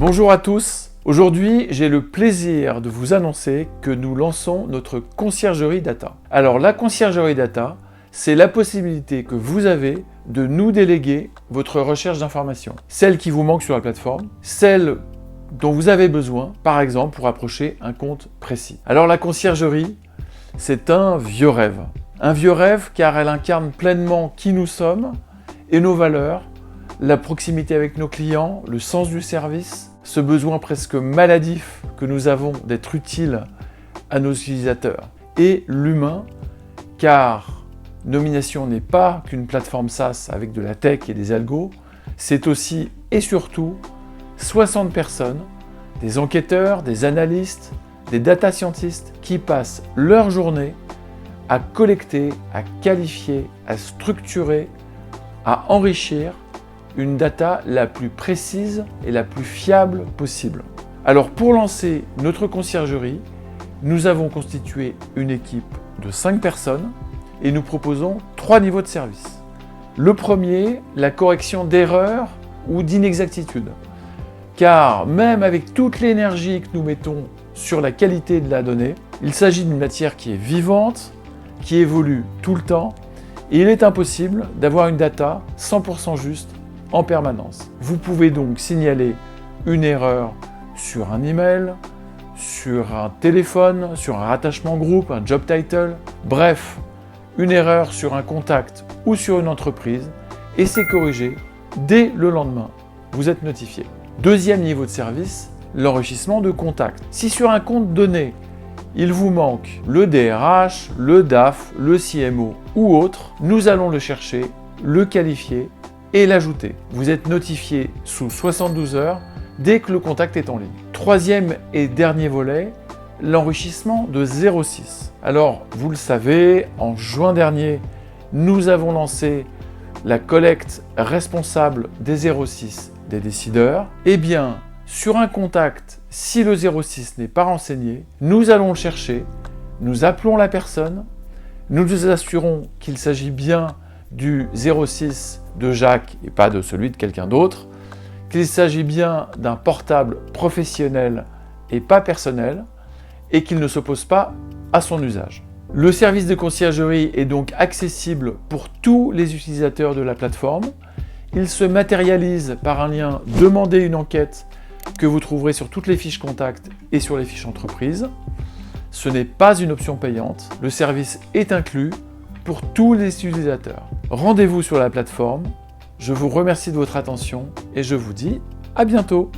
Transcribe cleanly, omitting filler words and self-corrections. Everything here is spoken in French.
Bonjour à tous. Aujourd'hui, j'ai le plaisir de vous annoncer que nous lançons notre conciergerie data. Alors la conciergerie data, c'est la possibilité que vous avez de nous déléguer votre recherche d'informations. Celle qui vous manque sur la plateforme, celle dont vous avez besoin, par exemple pour approcher un compte précis. Alors la conciergerie, c'est un vieux rêve. Un vieux rêve car elle incarne pleinement qui nous sommes et nos valeurs, la proximité avec nos clients, le sens du service, ce besoin presque maladif que nous avons d'être utiles à nos utilisateurs et l'humain, car Nomination n'est pas qu'une plateforme SaaS avec de la tech et des algos, c'est aussi et surtout 60 personnes, des enquêteurs, des analystes, des data scientists qui passent leur journée à collecter, à qualifier, à structurer, à enrichir une data la plus précise et la plus fiable possible. Alors pour lancer notre conciergerie, nous avons constitué une équipe de 5 personnes et nous proposons 3 niveaux de service. Le premier, la correction d'erreurs ou d'inexactitudes. Car même avec toute l'énergie que nous mettons sur la qualité de la donnée, il s'agit d'une matière qui est vivante, qui évolue tout le temps, et il est impossible d'avoir une data 100% juste en permanence. Vous pouvez donc signaler une erreur sur un email, sur un téléphone, sur un rattachement groupe, un job title, bref, une erreur sur un contact ou sur une entreprise, et c'est corrigé dès le lendemain. Vous êtes notifié. Deuxième niveau de service, l'enrichissement de contacts. Si sur un compte donné, il vous manque le DRH, le DAF, le CMO ou autre, nous allons le chercher, le qualifier et l'ajouter. Vous êtes notifié sous 72 heures dès que le contact est en ligne. Troisième et dernier volet, l'enrichissement de 06. Alors, vous le savez, en juin dernier, nous avons lancé la collecte responsable des 06 des décideurs. Eh bien, sur un contact, si le 06 n'est pas renseigné, nous allons le chercher, nous appelons la personne, nous nous assurons qu'il s'agit bien du 06 de Jacques et pas de celui de quelqu'un d'autre, qu'il s'agit bien d'un portable professionnel et pas personnel, et qu'il ne s'oppose pas à son usage. Le service de conciergerie est donc accessible pour tous les utilisateurs de la plateforme. Il se matérialise par un lien « Demander une enquête » que vous trouverez sur toutes les fiches contacts et sur les fiches entreprises. Ce n'est pas une option payante, le service est inclus pour tous les utilisateurs. Rendez-vous sur la plateforme, je vous remercie de votre attention et je vous dis à bientôt.